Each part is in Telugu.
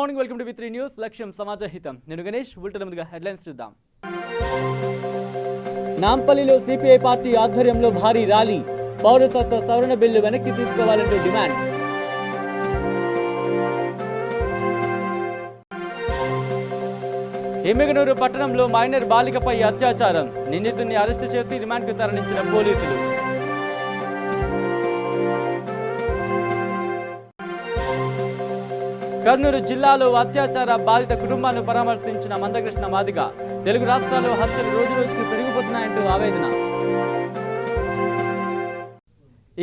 Good morning, welcome to V3 news. లక్ష్యం సమాజ హితం. నేను గణేష్. బులెటిన్ ముందుగా హెడ్లైన్స్ చూద్దాం. నాంపల్లిలో సిపిఐ పార్టీ ఆధ్వర్యంలో భారీ ర్యాలీ. పౌరసత్వ సవరణ బిల్లు వెనక్కి తీసుకోవాలంటూ డిమాండ్. ఎమ్మిగనూరు పట్టణంలో మైనర్ బాలికపై అత్యాచారం. నిందితుడిని అరెస్టు చేసి రిమాండ్కు తరలించిన పోలీసులు. కర్నూలు జిల్లాలో అత్యాచార బాధిత కుటుంబాన్ని పరామర్శించిన మందకృష్ణ మాదిగ. తెలుగు రాష్ట్రాల్లో హత్యలు రోజురోజుకు పెరిగిపోతున్నాయంటూ ఆవేదన.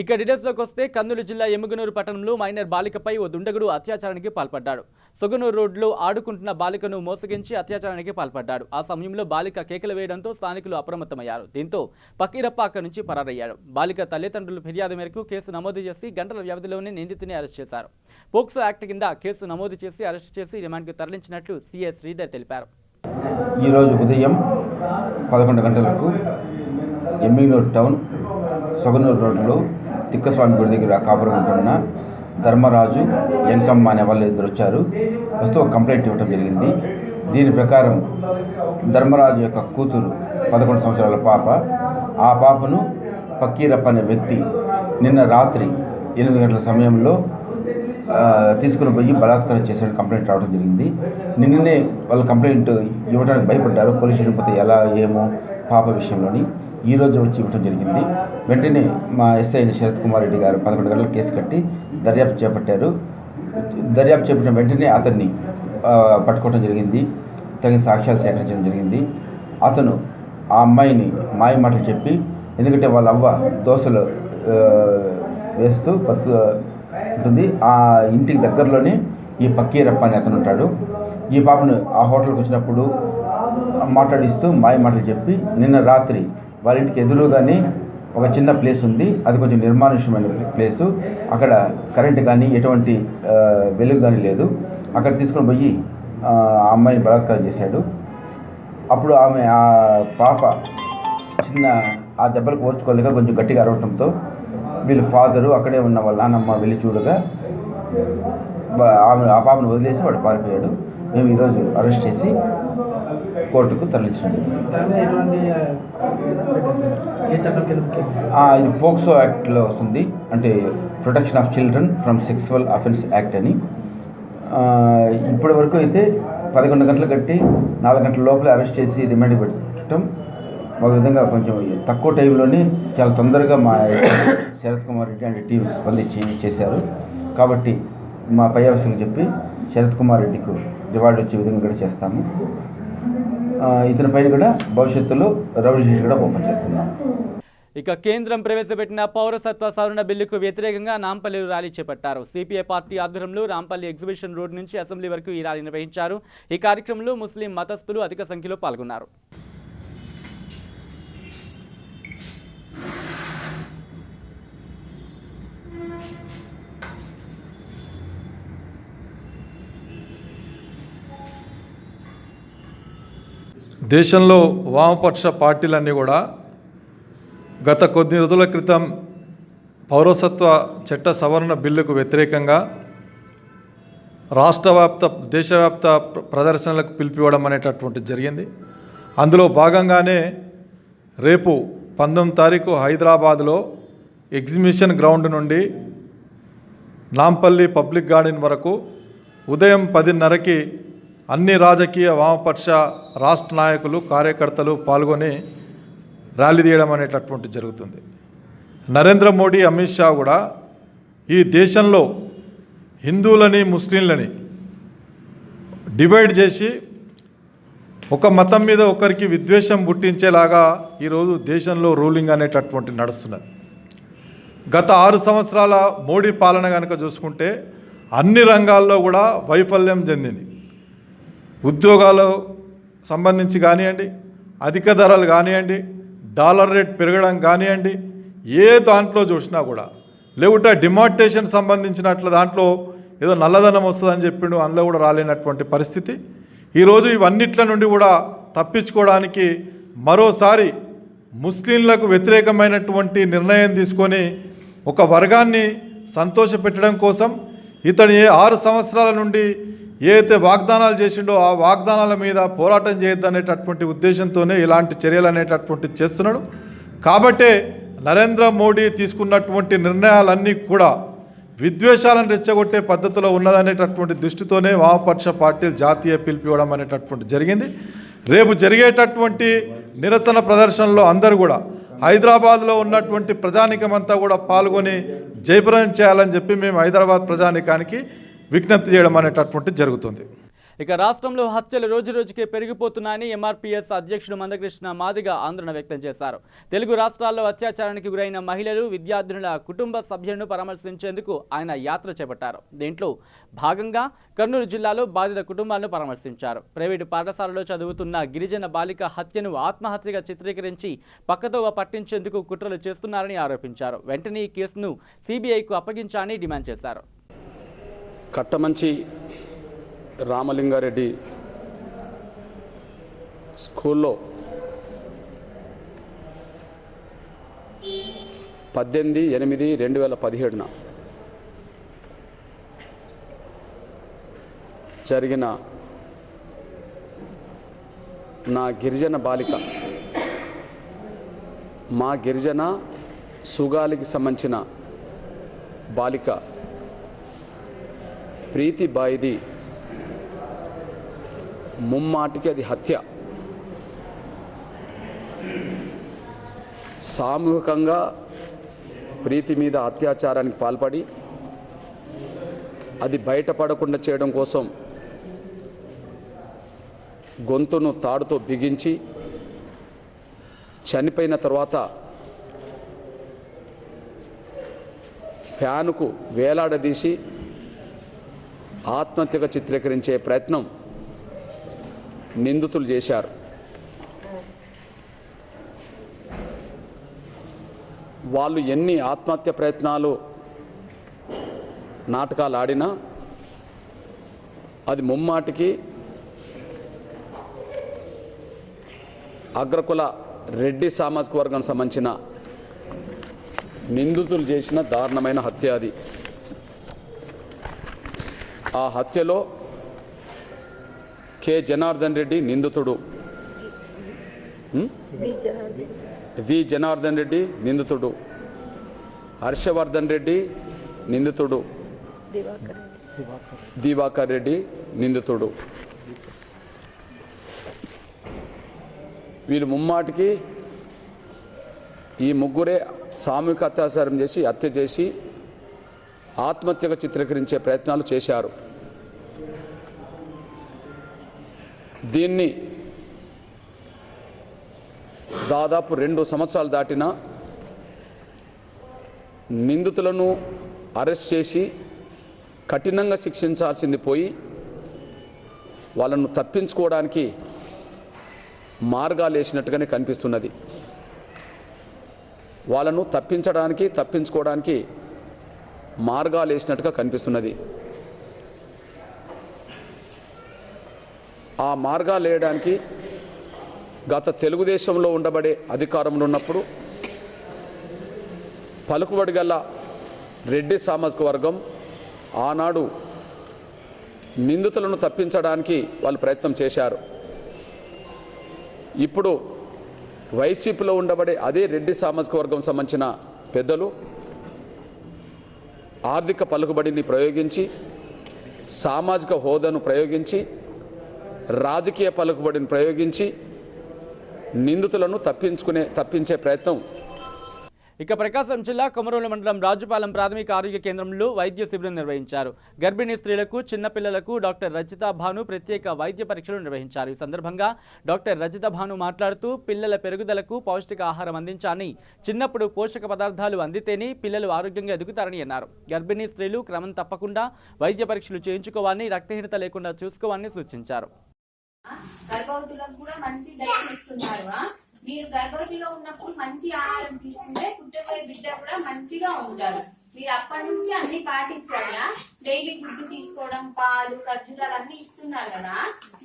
ఇక డీటెయిల్స్లోకి వస్తే కర్నూలు జిల్లా ఎమ్మిగనూరు పట్టణంలో మైనర్ బాలికపై ఓ దుండగుడు అత్యాచారానికి పాల్పడ్డాడు. సొగనూరు రోడ్లో ఆడుకుంటున్న బాలికను మోసగించి అత్యాచారానికి పాల్పడ్డాడు. ఆ సమయంలో బాలిక కేకలు వేయడంతో స్థానికులు అప్రమత్తమయ్యారు. దీంతో పకీరప్ప అక్కడి నుంచి పరారయ్యాడు. బాలిక తల్లిదండ్రుల ఫిర్యాదు మేరకు కేసు నమోదు చేసి గంటల వ్యవధిలోనే నిందితుని అరెస్ట్ చేశారు. పోక్సో యాక్ట్ కింద కేసు నమోదు చేసి అరెస్ట్ చేసి రిమాండ్కు తరలించినట్లు సిఐ శ్రీధర్ తెలిపారు. ఈరోజు ఉదయం 11 గంటలకు ఎమ్మిగనూరు టౌన్ సొగనూరు రోడ్లో తిక్కస్వామి గుడి దగ్గర కాపురం ఉంటున్న ధర్మరాజు ఎంకమ్మ అనే వాళ్ళు ఇద్దరు వచ్చారు. వస్తూ ఒక కంప్లైంట్ ఇవ్వడం జరిగింది. దీని ప్రకారం ధర్మరాజు యొక్క కూతురు 11 సంవత్సరాల పాప, ఆ పాపను పకీరప్ప అనే వ్యక్తి నిన్న రాత్రి 8 గంటల సమయంలో తీసుకుని పోయి బలాత్కారం చేసిన కంప్లైంట్ రావడం జరిగింది. నిన్ననే వాళ్ళు కంప్లైంట్ ఇవ్వడానికి భయపడ్డారు. పోలీస్ స్టేషన్ పోతే ఎలా ఏమో పాప విషయంలోని ఈరోజు వచ్చి ఇవ్వడం జరిగింది. వెంటనే మా ఎస్ఐ శరత్ కుమార్ రెడ్డి గారు 11 గంటలకు కేసు కట్టి దర్యాప్తు చేపట్టారు. దర్యాప్తు చేపట్టిన వెంటనే అతన్ని పట్టుకోవడం జరిగింది. తగిన సాక్ష్యాలు సేకరించడం జరిగింది. అతను ఆ అమ్మాయిని మాయ మాటలు చెప్పి, ఎందుకంటే వాళ్ళ అవ్వ దోశలు వేస్తూ ఉంటుంది, ఆ ఇంటికి దగ్గరలోనే ఈ పకీరప్ప అని అతను ఉంటాడు. ఈ పాపను ఆ హోటల్కి వచ్చినప్పుడు మాట్లాడిస్తూ మాయ మాటలు చెప్పి, నిన్న రాత్రి వాళ్ళ ఇంటికి ఎదురుగానే ఒక చిన్న ప్లేస్ ఉంది, అది కొంచెం నిర్మానుష్యమైన ప్లేసు, అక్కడ కరెంటు కానీ ఎటువంటి వెలుగు కానీ లేదు. అక్కడ తీసుకొని పోయి ఆ అమ్మాయిని బలాత్కారం చేశాడు. అప్పుడు ఆమె ఆ పాప చిన్న ఆ దెబ్బలకు ఓర్చుకోలేక కొంచెం గట్టిగా అరవటంతో వీళ్ళ ఫాదరు అక్కడే ఉన్న వాళ్ళ నాన్నమ్మ వెళ్ళి చూడగా ఆమె ఆ పాపను వదిలేసి వాడు పారిపోయాడు. మేము ఈరోజు అరెస్ట్ చేసి కోర్టుకు తరలించాము. ఇది పోక్సో యాక్ట్లో వస్తుంది, అంటే protection of children from sexual offence act అని. ఇప్పటి వరకు అయితే 11 గంటలు కట్టి 4 గంటల లోపల అరెస్ట్ చేసి రిమాండ్ పెట్టడం ఒక విధంగా కొంచెం తక్కువ టైంలోనే చాలా తొందరగా మా శరత్ కుమార్ రెడ్డి అండ్ టీం స్పందించి చేశారు. కాబట్టి మా పై ఆఫీసర్కి చెప్పి శరత్ కుమార్ రెడ్డికి రివార్డు వచ్చే విధంగా కూడా చేస్తాము. ఇతని పైన కూడా భవిష్యత్తులో రౌడీ షీట్ కూడా ఓపెన్ చేస్తున్నాం. ఇక కేంద్రం ప్రవేశపెట్టిన పౌరసత్వ సవరణ బిల్లుకు వ్యతిరేకంగా నాంపల్లిలో ర్యాలీ చేపట్టారు. సిపిఐ పార్టీ ఆధ్వర్యంలో నాంపల్లి ఎగ్జిబిషన్ రోడ్ నుంచి అసెంబ్లీ వరకు ఈ ర్యాలీ నిర్వహించారు. ఈ కార్యక్రమంలో ముస్లిం మతస్థులు అధిక సంఖ్యలో పాల్గొన్నారు. దేశంలో వామపక్ష పార్టీలన్నీ కూడా గత కొద్ది రోజుల క్రితం పౌరసత్వ చట్ట సవరణ బిల్లుకు వ్యతిరేకంగా దేశవ్యాప్త ప్రదర్శనలకు పిలిపివ్వడం అనేటటువంటిది జరిగింది. అందులో భాగంగానే రేపు 19వ తారీఖు హైదరాబాద్లో ఎగ్జిబిషన్ గ్రౌండ్ నుండి నాంపల్లి పబ్లిక్ గార్డెన్ వరకు ఉదయం 10:30కి అన్ని రాజకీయ వామపక్ష రాష్ట్ర నాయకులు కార్యకర్తలు పాల్గొని ర్యాలీ తీయడం అనేటటువంటి జరుగుతుంది. నరేంద్ర మోడీ, అమిత్ షా కూడా ఈ దేశంలో హిందువులని ముస్లింలని డివైడ్ చేసి ఒక మతం మీద ఒకరికి విద్వేషం పుట్టించేలాగా ఈరోజు దేశంలో రూలింగ్ అనేటటువంటి నడుస్తున్నది. గత 6 సంవత్సరాల మోడీ పాలన కనుక చూసుకుంటే అన్ని రంగాల్లో కూడా వైఫల్యం చెందింది. ఉద్యోగాలు సంబంధించి కానివ్వండి, అధిక ధరలు కానివ్వండి, డాలర్ రేట్ పెరగడం కానివ్వండి, ఏ దాంట్లో చూసినా కూడా లేకుంటే డిమార్టేషన్ సంబంధించినట్లు దాంట్లో ఏదో నల్లధనం వస్తుందని చెప్పిండు, అందులో కూడా రాలేనటువంటి పరిస్థితి. ఈరోజు ఇవన్నిట్ల నుండి కూడా తప్పించుకోవడానికి మరోసారి ముస్లింలకు వ్యతిరేకమైనటువంటి నిర్ణయం తీసుకొని ఒక వర్గాన్ని సంతోషపెట్టడం కోసం ఇతని 6 సంవత్సరాల నుండి ఏదైతే వాగ్దానాలు చేసిండో ఆ వాగ్దానాల మీద పోరాటం చేయొద్దనేటటువంటి ఉద్దేశంతోనే ఇలాంటి చర్యలు అనేటటువంటిది చేస్తున్నాడు. కాబట్టే నరేంద్ర మోడీ తీసుకున్నటువంటి నిర్ణయాలన్నీ కూడా విద్వేషాలను రెచ్చగొట్టే పద్ధతిలో ఉన్నదనేటటువంటి దృష్టితోనే వామపక్ష పార్టీలు జాతీయ పిలిపివ్వడం అనేటటువంటి జరిగింది. రేపు జరిగేటటువంటి నిరసన ప్రదర్శనలో అందరూ కూడా హైదరాబాద్లో ఉన్నటువంటి ప్రజానికమంతా కూడా పాల్గొని జయప్రదం చేయాలని చెప్పి మేము హైదరాబాద్ ప్రజానికానికి విజ్ఞప్తి చేయడం అనేటటువంటిది జరుగుతుంది. ఇక రాష్ట్రంలో హత్యలు రోజురోజుకి పెరిగిపోతున్నాయని ఎంఆర్పీఎస్ అధ్యక్షుడు మందకృష్ణ మాదిగ ఆందోళన వ్యక్తం చేశారు. తెలుగు రాష్ట్రాల్లో అత్యాచారానికి గురైన మహిళలు, విద్యార్థినుల కుటుంబ సభ్యులను పరామర్శించేందుకు ఆయన యాత్ర చేపట్టారు. దీంట్లో భాగంగా కర్నూలు జిల్లాలో బాధిత కుటుంబాలను పరామర్శించారు. ప్రైవేటు పాఠశాలలో చదువుతున్న గిరిజన బాలిక హత్యను ఆత్మహత్యగా చిత్రీకరించి పక్కదోవ పట్టించేందుకు కుట్రలు చేస్తున్నారని ఆరోపించారు. వెంటనే ఈ కేసును సిబిఐకు అప్పగించాలని డిమాండ్ చేశారు. కట్టమంచి రామలింగారెడ్డి స్కూల్లో 18/8/2017 జరిగిన నా గిరిజన బాలిక, మా గిరిజన సుగాలికి సంబంధించిన బాలిక ప్రీతి బాయిది ముమ్మాటికి అది హత్య. సామూహికంగా ప్రీతి మీద అత్యాచారానికి పాల్పడి అది బయటపడకుండా చేయడం కోసం గొంతును తాడుతో బిగించి చనిపోయిన తర్వాత ఫ్యానుకు వేలాడదీసి ఆత్మహత్యగా చిత్రీకరించే ప్రయత్నం నిందితులు చేశారు. వాళ్ళు ఎన్ని ఆత్మహత్య ప్రయత్నాలు నాటకాలు ఆడినా అది ముమ్మాటికి అగ్రకుల రెడ్డి సామాజిక వర్గానికి సంబంధించిన నిందితులు చేసిన దారుణమైన హత్య అది. ఆ హత్యలో కె జనార్దన్ రెడ్డి నిందితుడు, వి జనార్దన్ రెడ్డి నిందితుడు, హర్షవర్ధన్ రెడ్డి నిందితుడు, దివాకర్ రెడ్డి నిందితుడు. వీళ్ళు ముమ్మాటికి ఈ ముగ్గురే సామూహిక అత్యాచారం చేసి హత్య చేసి ఆత్మహత్యగా చిత్రీకరించే ప్రయత్నాలు చేశారు. దీన్ని దాదాపు 2 సంవత్సరాలు దాటినా నిందితులను అరెస్ట్ చేసి కఠినంగా శిక్షించాల్సింది పోయి వాళ్ళను తప్పించుకోవడానికి మార్గాలు వేసినట్టుగానే కనిపిస్తున్నది. వాళ్ళను తప్పించుకోవడానికి మార్గాలు వేసినట్టుగా కనిపిస్తున్నది. ఆ మార్గాలు వేయడానికి గత తెలుగుదేశంలో ఉండబడే అధికారంలో ఉన్నప్పుడు పలుకుబడి గల రెడ్డి సామాజిక వర్గం ఆనాడు నిందితులను తప్పించడానికి వాళ్ళు ప్రయత్నం చేశారు. ఇప్పుడు వైసీపీలో ఉండబడే అదే రెడ్డి సామాజిక వర్గం సంబంధించిన పెద్దలు ఆర్థిక పలుకుబడిని ప్రయోగించి, సామాజిక హోదాను ప్రయోగించి, రాజకీయ పలుకుబడిని ప్రయోగించి నిందితులను తప్పించే ప్రయత్నం. ఇక ప్రకాశం జిల్లా కొమరోలు మండలం రాజుపాలెం ప్రాథమిక ఆరోగ్య కేంద్రంలో వైద్య శిబిరం నిర్వహించారు. గర్భిణీ స్త్రీలకు, చిన్నపిల్లలకు డాక్టర్ రజితా భాను ప్రత్యేక వైద్య పరీక్షలు నిర్వహించారు. ఈ సందర్భంగా డాక్టర్ రజితా భాను మాట్లాడుతూ పిల్లల పెరుగుదలకు పౌష్టికాహారం అందించాలని, చిన్నప్పుడు పోషక పదార్థాలు అందితేనే పిల్లలు ఆరోగ్యంగా ఎదుగుతారని అన్నారు. గర్భిణీ స్త్రీలు క్రమం తప్పకుండా వైద్య పరీక్షలు చేయించుకోవాలని, రక్తహీనత లేకుండా చూసుకోవాలని సూచించారు. మీరు గర్భవతిలో ఉన్నప్పుడు మంచి ఆహారం తీసుకుంటే పుట్టబోయే బిడ్డ కూడా మంచిగా ఉంటారు. మీరు అప్పటి నుంచి అన్ని పాటించాలా? డైలీ గుడ్డు తీసుకోవడం, పాలు, ఖర్జూరాలు అన్ని ఇస్తున్నారు కదా.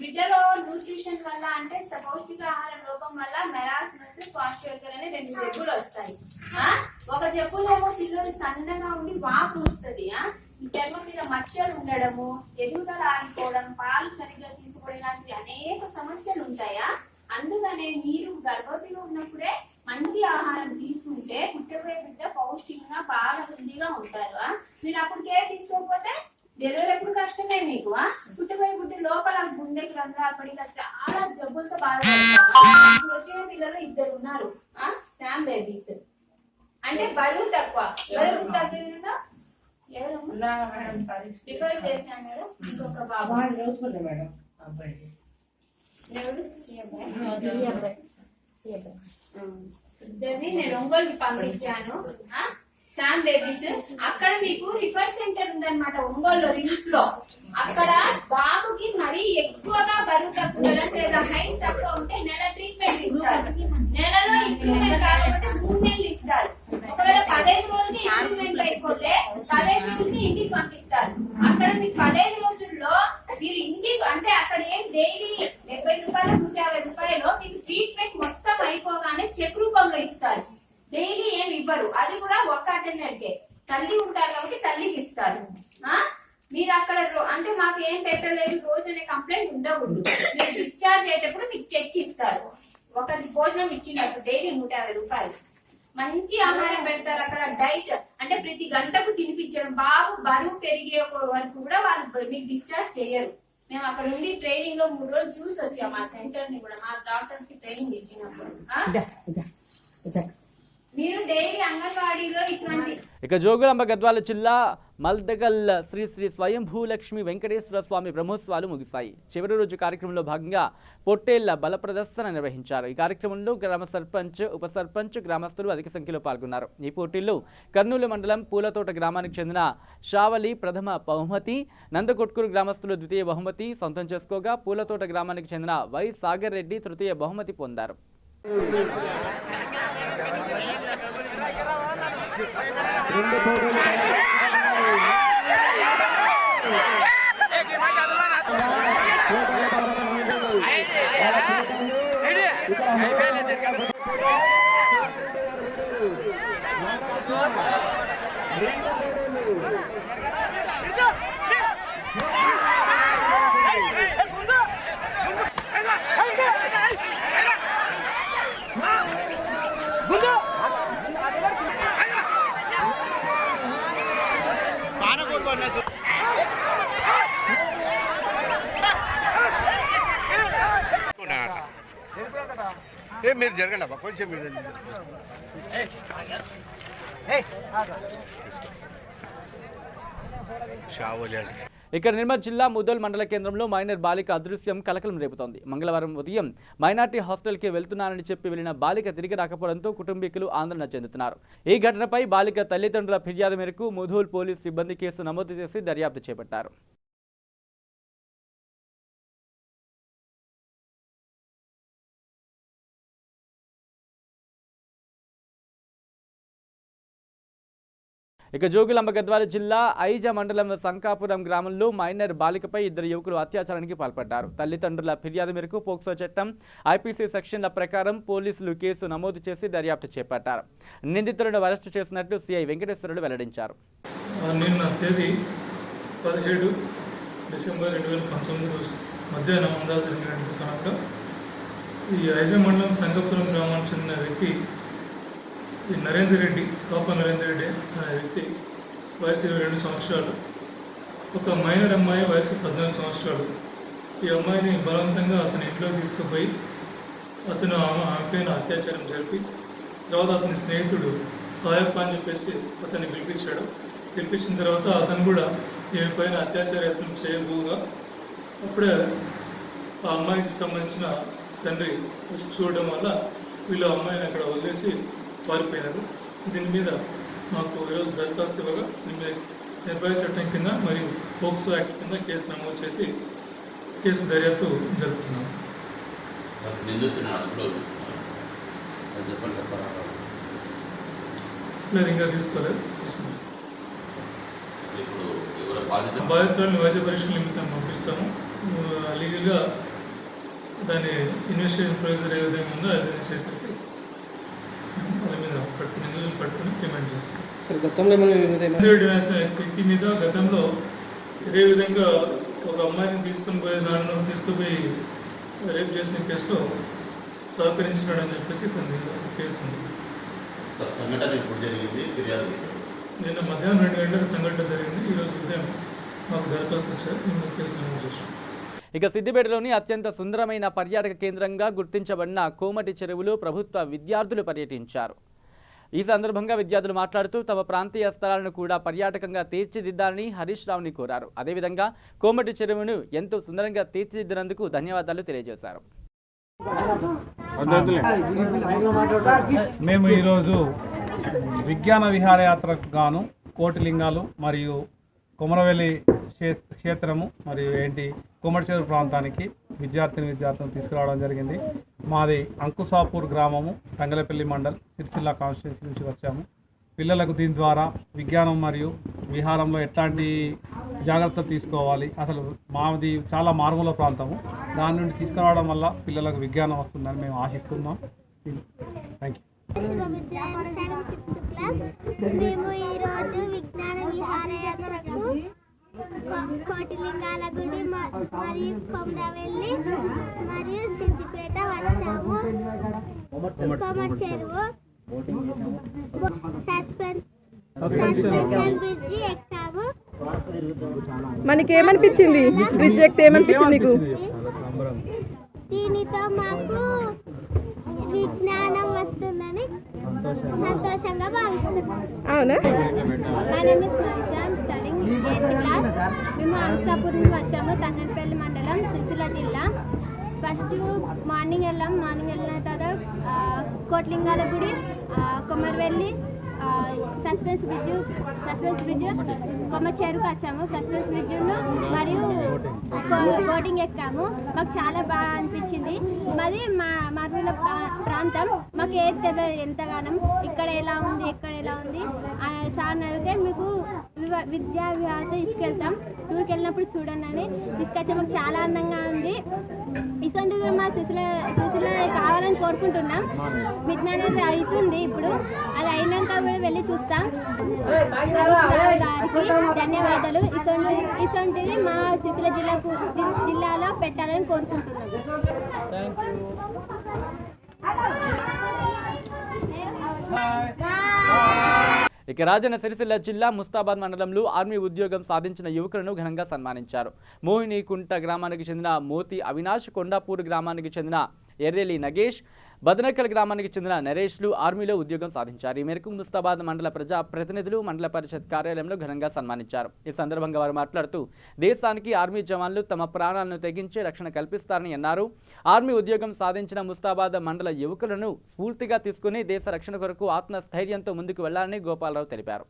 బిడ్డలో న్యూట్రిషన్ వల్ల అంటే పౌష్టికాహారం లోపం వల్ల మెరాస్మస్, క్వాషియోర్కర్ అనే 2 జబ్బులు వస్తాయి. ఒక జబ్బులేమో పిల్లలు సన్నగా ఉండి వాపు వస్తుంది, చర్మం మీద మచ్చలు ఉండడము, ఎదుగుదల ఆగిపోవడం, పాలు సరిగ్గా తీసుకోవడం లాంటివి అనేక సమస్యలు ఉంటాయా. అందుకనే మీరు గర్భవతిగా ఉన్నప్పుడే మంచి ఆహారం తీసుకుంటే పుట్టబోయే బిడ్డ పౌష్టికంగా బాగా హెల్దీగా ఉంటారు. మీరు అప్పుడు కేర్ తీసుకోకపోతే డెలివరీ ఎప్పుడు కష్టమే మీకు. పుట్టబోయే బిడ్డ లోపల గుండెకి రంధ్రాలు పడి ఇలా చాలా జబ్బులతో బాధపడతారు. ఇప్పుడు వచ్చిన పిల్లలు 2 ఉన్నారు శామ్ బేబీస్. అంటే బరువు తక్కువ, బరువు తగ్గిన రిఫర్ చేశాను కదా. ఇంకొక బాబు ఇద్దరిని నేను ఒంగోలుకి పంపించాను. శామ్ బేబీస్ అక్కడ మీకు రిఫర్ సెంటర్ ఉందన్నమాట ఒంగోలు రిమ్స్ లో. అక్కడ బాబుకి మరీ ఎక్కువగా బరువు తక్కువ లేదా హైట్ తక్కువ ఉంటే నెల ట్రీట్మెంట్ ఇస్తారు. నెలలో ఇంప్రూవ్మెంట్ కాకపోతే 3 నెలలు ఇస్తారు. ఒకవేళ 15 రోజులకి ఇంప్రూవ్మెంట్ అయిపోతే 15 రోజులకి ఇంటికి పంపిస్తారు. అక్కడ మీకు 15 రోజుల్లో మీరు ఇంటికి అంటే అక్కడ ఏం డైలీ 70 రూపాయలు 150 రూపాయలు మీకు ట్రీట్మెంట్ మొత్తం అయిపోగానే చెక్ రూపంలో ఇస్తారు. డైలీ ఏమి ఇవ్వరు. అది కూడా ఒక్క అటెండర్కే. తల్లి ఉంటారు కాబట్టి తల్లికి ఇస్తారు. మీరు అక్కడ అంటే మాకు ఏం పెట్టలేదు రోజు అనే కంప్లైంట్ ఉండకూడదు. మీరు డిశ్చార్జ్ అయ్యేటప్పుడు మీకు చెక్ ఇస్తారు. ఒక భోజనం ఇచ్చినట్టు డైలీ 150 రూపాయలు. మంచి ఆహారం పెడతారు అక్కడ. డైట్ అంటే ప్రతి గంటకు తినిపించడం. బాబు బరువు పెరిగే వరకు కూడా వాళ్ళు మీకు డిశ్చార్జ్ చేయరు. మేము అక్కడ ఉండి ట్రైనింగ్ లో 3 రోజులు చూసి వచ్చాం. మా సెంటర్ ని కూడా మా డాక్టర్స్ కి ట్రైనింగ్ ఇచ్చినప్పుడు మీరు డైలీ అంగన్వాడీలో ఇటువంటి. ఇక జోగులాంబ గద్వాల జిల్లా మల్దగల్ శ్రీ శ్రీ స్వయంభూలక్ష్మి వెంకటేశ్వర స్వామి బ్రహ్మోత్సవాలు ముగిశాయి. చివరి రోజు కార్యక్రమంలో భాగంగా పొట్టేళ్ల బల ప్రదర్శన నిర్వహించారు. ఈ కార్యక్రమంలో గ్రామ సర్పంచ్, ఉప సర్పంచ్, గ్రామస్తులు అధిక సంఖ్యలో పాల్గొన్నారు. ఈ పోటీల్లో కర్నూలు మండలం పూలతోట గ్రామానికి చెందిన షావలి ప్రథమ బహుమతి, నందకొట్కూరు గ్రామస్తులు ద్వితీయ బహుమతి సొంతం చేసుకోగా పూలతోట గ్రామానికి చెందిన వై సాగర్ రెడ్డి తృతీయ బహుమతి పొందారు. మీరు జరగండి అబ్బా కొంచెం. ఇక నిర్మల్ జిల్లా ముదోల్ మండల కేంద్రంలో మైనర్ బాలిక అదృశ్యం కలకలం రేపుతోంది. మంగళవారం ఉదయం మైనార్టీ హాస్టల్కి వెళ్తున్నానని చెప్పి వెళ్లిన బాలిక తిరిగి రాకపోవడంతో కుటుంబీకులు ఆందోళన చెందుతున్నారు. ఈ ఘటనపై బాలిక తల్లిదండ్రుల ఫిర్యాదు మేరకు ముదోల్ పోలీస్ సిబ్బంది కేసు నమోదు చేసి దర్యాప్తు చేపట్టారు. ఇక జోగులాంబ గద్వాల జిల్లా ఐజ మండలం సంకాపురం గ్రామంలో మైనర్ బాలికపై 2 యువకులు అత్యాచారానికి పాల్పడ్డారు. తల్లిదండ్రుల ఫిర్యాదు మేరకు పోక్సో చట్టం, ఐపీసీ సెక్షన్ల ప్రకారం పోలీసులు కేసు నమోదు చేసి దర్యాప్తు చేపట్టారు. నిందితులను అరెస్టు చేసినట్లు సిఐ వెంకటేశ్వరుడు వెల్లడించారు. నిన్న తేదీ 17 డిసెంబర్ 2019 రోజు మధ్యాహ్నం అందాజు 2 గంటల సమయంలో ఈ ఐజ మండలం సంకాపురం గ్రామానికి చెందిన వ్యక్తి ఈ నరేందర్ రెడ్డి, కాప నరేందర్ రెడ్డి అనే వ్యక్తి వయసు 22 సంవత్సరాలు, ఒక మైనర్ అమ్మాయి వయసు 14 సంవత్సరాలు. ఈ అమ్మాయిని బలవంతంగా అతని ఇంట్లోకి తీసుకుపోయి అతను ఆమెపైన అత్యాచారం జరిపి తర్వాత అతని స్నేహితుడు తాయప్ప అని చెప్పేసి అతన్ని పిలిపించాడు. పిలిపించిన తర్వాత అతను కూడా ఈమె పైన అత్యాచార యత్నం చేయబోగా అప్పుడే ఆ అమ్మాయికి సంబంధించిన తండ్రి చూడడం వల్ల వీళ్ళు అమ్మాయిని అక్కడ వదిలేసి పారిపోయినారు. దీని మీద మాకు ఈరోజు దరఖాస్తు ఇవ్వగా దీని మీద నిర్భయ చట్టం కింద మరియు పోక్సో యాక్ట్ కింద కేసు నమోదు చేసి కేసు దర్యాప్తు జరుపుతున్నాం. లేదు, ఇంకా తీసుకోలేదు. బాధితులను వైద్య పరీక్షల నిమిత్తం పంపిస్తాము. లీగల్గా దాని ఇన్వెస్టిగేషన్ ప్రొసీజర్ ఏ విధంగా ఉందో అది చేసేసి వాళ్ళ మీద పట్టుకుని రిమాండ్ చేస్తాం. సార్ గతంలో వ్యక్తి మీద గతంలో ఇదే విధంగా ఒక అమ్మాయిని తీసుకుపోయి రేప్ చేసిన కేసులో సహకరించినాడని చెప్పేసి తన కేసు ఉంది. నిన్న మధ్యాహ్నం 2 గంటలకు సంఘటన జరిగింది. ఈరోజు ఉదయం మాకు దరఖాస్తు వచ్చారు. మేము కేసు నమోదు చేసాం. ఇక సిద్దిపేటలోని అత్యంత సుందరమైన పర్యాటక కేంద్రంగా గుర్తించబడిన కోమటి చెరువులో ప్రభుత్వ విద్యార్థులు పర్యటించారు. ఈ సందర్భంగా విద్యార్థులు మాట్లాడుతూ తమ ప్రాంతీయ స్థలాలను కూడా పర్యాటకంగా తీర్చిదిద్దాలని హరీష్ రావుని కోరారు. అదేవిధంగా కోమటి చెరువును ఎంతో సుందరంగా తీర్చిదిద్దినందుకు ధన్యవాదాలు తెలియజేశారు. మేము ఈరోజు విజ్ఞాన విహారయాత్రకు గాను కోటిలింగాలు మరియు కొమరవెల్లి క్షేత్రము మరియు కోమటి చెరువు ప్రాంతానికి విద్యార్థులను తీసుకురావడం జరిగింది. మాది అంకుసాపూర్ గ్రామము, తంగలపల్లి మండల్, సిరిసిల్ల కాన్స్టిట్యున్సీ నుంచి వచ్చాము. పిల్లలకు దీని ద్వారా విజ్ఞానం మరియు విహారంలో ఎట్లాంటి జాగ్రత్తలు తీసుకోవాలి, అసలు మాది చాలా మారుమూల ప్రాంతము, దాని నుండి తీసుకురావడం వల్ల పిల్లలకు విజ్ఞానం వస్తుందని మేము ఆశిస్తున్నాం. Thank you. మేము ఈరోజు విజ్ఞాన విహారయాత్రకు కోటిలింగాల గుడి మరియు కొమరవెల్లి మరియు సిద్దిపేట వచ్చాము. కోమటి చెరువు, సస్పెన్షన్ బ్రిడ్జి ఎక్కాము. మనకి ఏమనిపించింది? బ్రిడ్జ్ ఎక్కితే ఏమనిపించింది నీకు? దీనితో మాకు విజ్ఞానం వస్తుందని సంతోషంగా భావిస్తున్నాం. అవునా? My name is Manisha. I'm studying 8th class. మేము అంకుసాపూర్ నుంచి వచ్చాము, తంగనపల్లి మండలం, సిరిసిల్ల జిల్లా. ఫస్ట్ మార్నింగ్ వెళ్ళిన తర్వాత కోట్లింగాల గుడి, కొమరవెల్లి, సస్పెన్స్ బ్రిడ్జ్, కొమ్మ చెరువుకు వచ్చాము. సస్పెన్స్ బ్రిడ్జ్ మరియు బోటింగ్ ఎక్కాము. మాకు చాలా బాగా అనిపించింది. మాది మారుమూల ప్రాంతం, మాకు ఏది తెలియదు ఎంతగానం, ఇక్కడ ఎలా ఉంది ఎక్కడ ఎలా ఉంది సార్ అడిగితే మీకు విద్యా విహార తీసుకెళ్తాం, టూర్కి వెళ్ళినప్పుడు చూడండి అని తీసుకొచ్చా. మాకు చాలా ఆనందంగా ఉంది. ఇటువంటి మా సిరిసిల్ల కావాలని కోరుకుంటున్నాం. విజ్ఞానం అవుతుంది ఇప్పుడు, అది అయినాక కూడా వెళ్ళి చూస్తాం. గారికి ధన్యవాదాలు. ఇటువంటిది మా సిరిసిల్ల జిల్లాలో పెట్టాలని కోరుకుంటున్నాం. ఇక రాజన్న సిరిసిల్ల జిల్లా ముస్తాబాద్ మండలంలో ఆర్మీ ఉద్యోగం సాధించిన యువకులను ఘనంగా సన్మానించారు. మోహినికుంట గ్రామానికి చెందిన మోతి అవినాష్, కొండాపూర్ గ్రామానికి చెందిన ఎర్రెలి నగేష్, బదనకల్ గ్రామానికి చెందిన నరేష్లు ఆర్మీలో ఉద్యోగం సాధించారు. ఈ మేరకు ముస్తాబాద్ మండల ప్రజా ప్రతినిధులు మండల పరిషత్ కార్యాలయంలో ఘనంగా సన్మానించారు. ఈ సందర్భంగా వారు మాట్లాడుతూ దేశానికి ఆర్మీ జవాన్లు తమ ప్రాణాలను తెగించి రక్షణ కల్పిస్తారని అన్నారు. ఆర్మీ ఉద్యోగం సాధించిన ముస్తాబాద్ మండల యువకులను స్ఫూర్తిగా తీసుకుని దేశ రక్షణ కొరకు ఆత్మస్థైర్యంతో ముందుకు వెళ్లాలని గోపాలరావు తెలిపారు.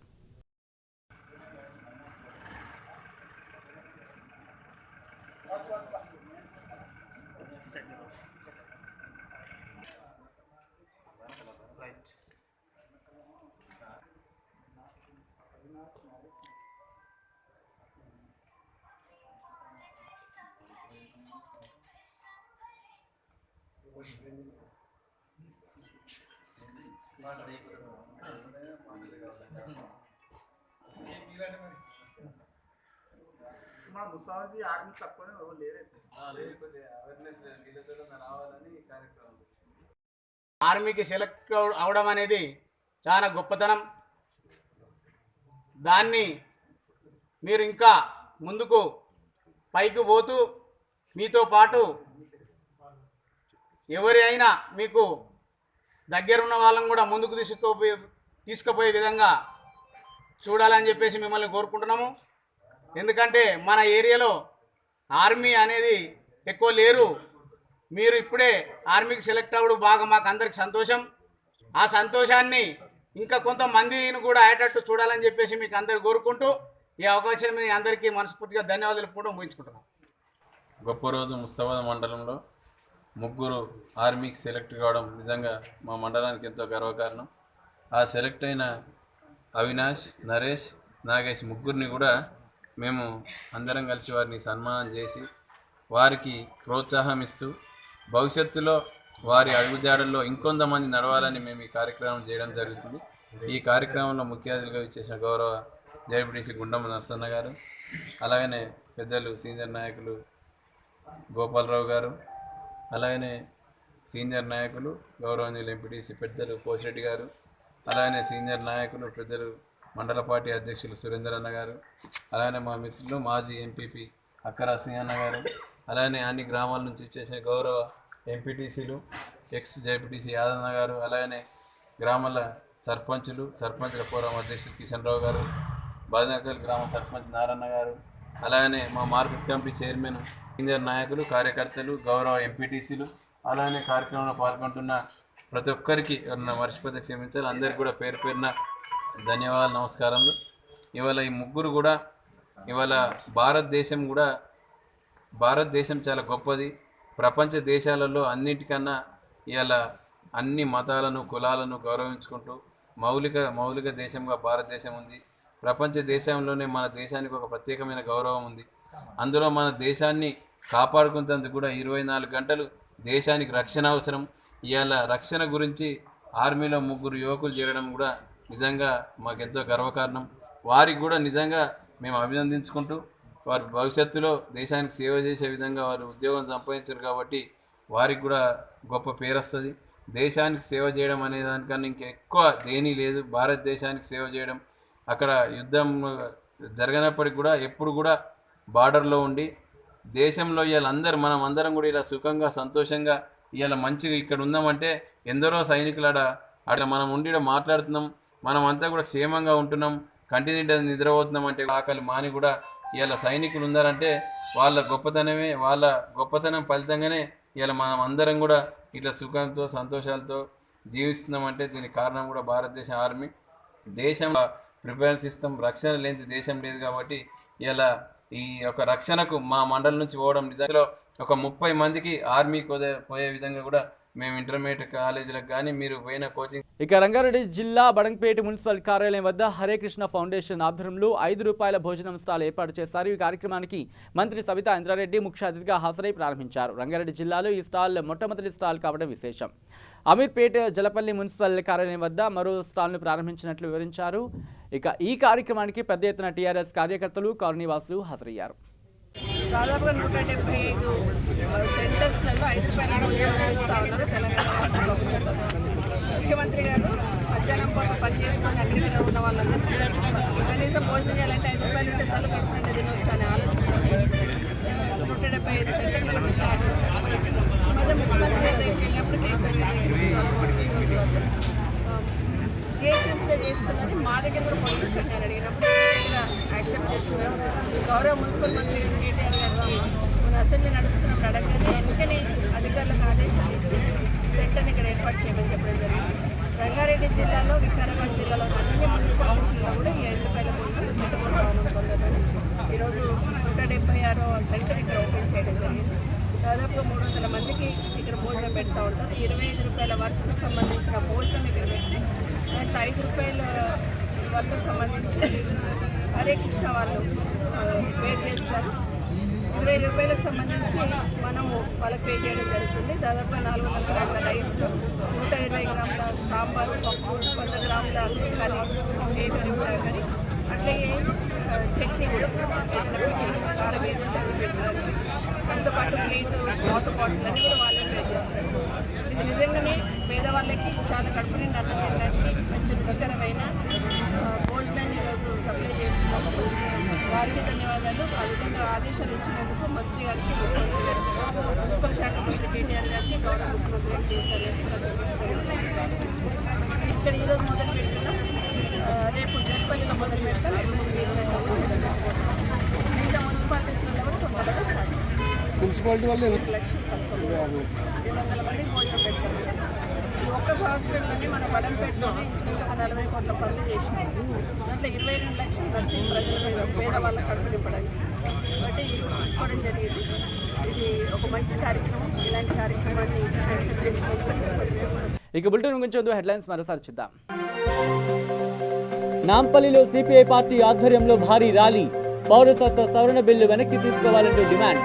ఆర్మీకి సెలెక్ట్ అవడం అనేది చాలా గొప్పతనం. దాన్ని మీరు ఇంకా ముందుకు పైకి పోతూ మీతో పాటు ఎవరి అయినా మీకు దగ్గరున్న వాళ్ళని కూడా ముందుకు తీసుకుపోయే విధంగా చూడాలని చెప్పేసి మిమ్మల్ని కోరుకుంటున్నాము. ఎందుకంటే మన ఏరియాలో ఆర్మీ అనేది ఎక్కువ లేరు. మీరు ఇప్పుడే ఆర్మీకి సెలెక్ట్ అవ్వడం బాగా మాకు అందరికి సంతోషం. ఆ సంతోషాన్ని ఇంకా కొంతమందిని కూడా అయ్యేటట్టు చూడాలని చెప్పేసి మీకు అందరు కోరుకుంటూ ఈ అవకాశం మీ అందరికీ మనస్ఫూర్తిగా ధన్యవాదాలు తెలుపుకుంటూ ముగించుకుంటున్నాం. గొప్ప రోజు ముస్తాబాద్ మండలంలో 3 ఆర్మీకి సెలెక్ట్ కావడం నిజంగా మా మండలానికి ఎంతో గర్వకారణం. ఆ సెలెక్ట్ అయిన అవినాష్, నరేష్, నాగేష్ ముగ్గురిని కూడా మేము అందరం కలిసి వారిని సన్మానం చేసి వారికి ప్రోత్సాహం ఇస్తూ భవిష్యత్తులో వారి అడుగుజాడల్లో ఇంకొంతమంది నడవాలని మేము ఈ కార్యక్రమం చేయడం జరుగుతుంది. ఈ కార్యక్రమంలో ముఖ్య అతిథిగా ఇచ్చేసిన గౌరవ జడ్పీటీసీ గుండమ్మ నరసన్న గారు, అలాగనే పెద్దలు సీనియర్ నాయకులు గోపాలరావు గారు, అలాగనే సీనియర్ నాయకులు గౌరవనీయులు ఎంపీటీసీ పెద్దలు పోసిరెడ్డి గారు, అలాగనే సీనియర్ నాయకులు పెద్దలు మండల పార్టీ అధ్యక్షులు సురేందర్ అన్న గారు, అలాగనే మా మిత్రులు మాజీ ఎంపీపీ అక్కరా సింహన్న గారు, అలాగనే అన్ని గ్రామాల నుంచి చేసిన గౌరవ ఎంపీటీసీలు ఎక్స్ జడ్పీటీసీ యాదన్న గారు, అలాగనే గ్రామాల సర్పంచుల ఫోరం అధ్యక్షులు కిషన్ రావు గారు, బాదినకల్ గ్రామ సర్పంచ్ నారన్న గారు, అలాగనే మా మార్కెట్ కమిటీ చైర్మన్ సీనియర్ నాయకులు కార్యకర్తలు గౌరవ ఎంపీటీసీలు, అలానే కార్యక్రమంలో పాల్గొంటున్న ప్రతి ఒక్కరికి మర్చిపోతే క్షమించాలి. అందరికీ కూడా పేరు పేరున ధన్యవాదాలు, నమస్కారములు. ఇవాళ ఈ ముగ్గురు కూడా ఇవాళ భారతదేశం చాలా గొప్పది. ప్రపంచ దేశాలలో అన్నిటికన్నా ఇవాళ అన్ని మతాలను కులాలను గౌరవించుకుంటూ మౌలిక దేశంగా భారతదేశం ఉంది. ప్రపంచ దేశంలోనే మన దేశానికి ఒక ప్రత్యేకమైన గౌరవం ఉంది. అందులో మన దేశాన్ని కాపాడుకునేందుకు కూడా 24 గంటలు దేశానికి రక్షణ అవసరం. ఇవాళ రక్షణ గురించి ఆర్మీలో ముగ్గురు యువకులు చేరడం కూడా నిజంగా మాకెంతో గర్వకారణం. వారికి కూడా నిజంగా మేము అభినందించుకుంటూ వారి భవిష్యత్తులో దేశానికి సేవ చేసే విధంగా వారు ఉద్యోగం సంపాదించారు కాబట్టి వారికి కూడా గొప్ప పేరు వస్తుంది. దేశానికి సేవ చేయడం అనే దానికన్నా ఇంకెక్కువ దేని లేదు. భారతదేశానికి సేవ చేయడం, అక్కడ యుద్ధం జరగనప్పటికి కూడా ఎప్పుడు కూడా బార్డర్లో ఉండి దేశంలో ఇవాళ మనం అందరం కూడా ఇలా సుఖంగా సంతోషంగా ఇవాళ మంచిగా ఇక్కడ ఉందామంటే ఎందరో సైనికులు అక్కడ మనం ఉండి మాట్లాడుతున్నాం, మనం అంతా కూడా క్షేమంగా ఉంటున్నాం, కంటిన్యూగా నిద్రపోతున్నాం అంటే ఆకలి మాని కూడా ఇవాళ సైనికులు ఉన్నారంటే వాళ్ళ గొప్పతనం ఫలితంగానే ఇవాళ మనం అందరం కూడా ఇట్లా సుఖంతో సంతోషాలతో జీవిస్తున్నామంటే దీనికి కారణం కూడా భారతదేశ ఆర్మీ. దేశంలో ప్రిపేరెన్స్ సిస్టమ్ రక్షణ లేని దేశం లేదు కాబట్టి ఇలా ఈ యొక్క రక్షణకు మా మండలం నుంచి పోవడం నిజంగా ఒక 30 మందికి ఆర్మీ పోయే విధంగా కూడా మేము ఇంటర్మీడియట్ కాలేజీలకు కానీ మీరు పోయిన కోచింగ్. ఇక రంగారెడ్డి జిల్లా బడంగపేట మున్సిపల్ కార్యాలయం వద్ద హరే కృష్ణ ఫౌండేషన్ ఆధ్వర్యంలో ₹5 భోజనం స్టాల్ ఏర్పాటు చేశారు. ఈ కార్యక్రమానికి మంత్రి సబితా ఇంద్రారెడ్డి ముఖ్య అతిథిగా హాజరై ప్రారంభించారు. రంగారెడ్డి జిల్లాలో ఈ స్టాల్ మొట్టమొదటి స్టాల్ కావడం విశేషం. అమీర్పేట జలపల్లి మున్సిపల్ కార్యాలయం వద్ద మరో స్టాల్ను ప్రారంభించినట్లు వివరించారు. ఇక ఈ కార్యక్రమానికి పెద్ద ఎత్తున టీఆర్ఎస్ కార్యకర్తలు కాలనీవాసులు హాజరయ్యారు. దాదాపుగా 175 సెంటర్స్లలో ₹5 ఇస్తా ఉన్నారు తెలంగాణ రాష్ట్రంలో. ముఖ్యమంత్రి గారు మధ్యాహ్నం పూట పని చేసుకొని అగ్రికల్చర్ ఉన్న వాళ్ళందరికీ కనీసం భోజనం చేయాలంటే ₹5 ఉంటే చాలు కట్టుకుంటే తినొచ్చు అనే ఆలోచనతో 175 సెంటర్లను స్టార్ట్ చేశారు. మధ్య ముఖ్యమంత్రి దగ్గరికి వెళ్ళినప్పుడు జిహెచ్ఎంసీలో చేస్తున్నది మా దగ్గర కూడా పంపించండి అని అడిగినప్పుడు యాక్సెప్ట్ చేస్తున్నాం. గౌరవ మున్సిపల్ మంత్రి గారు కేటీఆర్ గారికి మన అసెంబ్లీ నడుస్తున్నప్పుడు అడగగానే వెనుకనే అధికారులకు ఆదేశాలు ఇచ్చి సెంటర్ని ఇక్కడ ఏర్పాటు చేయమని చెప్పడం జరిగింది. రంగారెడ్డి జిల్లాలో వికారాబాద్ జిల్లాలో అన్ని మున్సిపాలిటీస్లో కూడా ఈ ₹5 భోజనం పెట్టుకుంటామని ఈరోజు 176వ సెంటర్ ఇక్కడ ఓపెన్ చేయడం జరిగింది. దాదాపుగా 300 మందికి ఇక్కడ భోజనం పెడతా ఉంటారు. ₹25 వరకు సంబంధించిన భోజనం ఇక్కడ పెట్టి దాంట్లో ₹5 వరకు సంబంధించి హరే కృష్ణ వాళ్ళు పే చేస్తారు. ₹20 సంబంధించి మనము వాళ్ళకి పే చేయడం జరుగుతుంది. దాదాపుగా 400 గ్రాముల రైస్, 120 గ్రాముల సాంబారు, పప్పు, 100 గ్రాముల కర్రీ, 8 కర్రీ, అట్లాగే చట్నీ కూడా ఏదైనా కారం ఏది ఉంటే అది పెట్టారు. దాంతోపాటు ప్లేటు, వాటర్ బాటిల్ అన్నీ కూడా వాళ్ళే పే చేస్తారు. ఇది నిజంగానే పేదవాళ్ళకి చాలా కడుపు నిండా అన్నం తినడానికి మంచి రుచికరమైన భోజనాన్ని ఈరోజు సప్లై చేస్తున్నందుకు వారికి ధన్యవాదాలు. ఆ విధంగా ఆదేశాలు ఇచ్చినందుకు మంత్రి గారికి, ముఖ్యమంత్రి గారికి, మున్సిపల్ శాఖ మంత్రి కేటీఆర్ గారికి, గౌరవ ముఖ్యమంత్రి కేసీఆర్ గారికి ఇక్కడ ఈరోజు మొదలు పెడుతున్నాం. రేపు జల్పల్లిలో మొదలు పెడతాం. మిగతా మున్సిపాలిటీస్లలో కూడా తొందరగా స్టార్ట్ చేస్తాం. మున్సిపాలిటీ వాళ్ళు 1,19,200 మందికి భోజనం పెడతాం. ఈ ఒక్క సంవత్సరంలోనే మన బడంపేటలోనే ఇంచుమించు 40 కోట్ల పనులు చేసినాం. దాంట్లో 22 లక్షల మంది ప్రజలు పేదవాళ్ళ కడుపు నింపడానికి కాబట్టి తీసుకోవడం జరిగింది. ఇది ఒక మంచి కార్యక్రమం. ఇలాంటి కార్యక్రమాన్ని యాక్సెప్ట్ చేసుకోవాలి. ఇక బులెటిన్ ముగించేందుకు హెడ్లైన్స్ మరోసారి చూద్దాం. నాంపల్లిలో సిపిఐ పార్టీ ఆధ్వర్యంలో భారీ ర్యాలీ, పౌరసత్వ సవరణ బిల్లు వెనక్కి తీసుకోవాలంటూ డిమాండ్.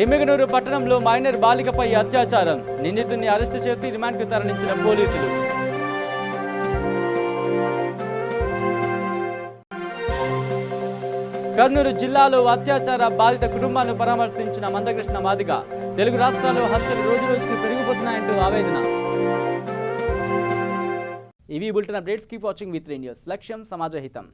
ఎమ్మిగనూరు పట్టణంలో మైనర్ బాలికపై అత్యాచారం, నిందితుడిని అరెస్టు చేసి రిమాండ్కు తరలించిన పోలీసులు. కర్నూలు జిల్లాలో అత్యాచార బాధిత కుటుంబాన్ని పరామర్శించిన మందకృష్ణ మాదిగ. తెలుగు రాష్ట్రాల్లో హత్యలు రోజురోజుకు పెరిగిపోతున్నాయంటూ ఆవేదన. ఇవి bulletin updates. Keep watching V3 news. లక్ష్యం సమాజ హితం.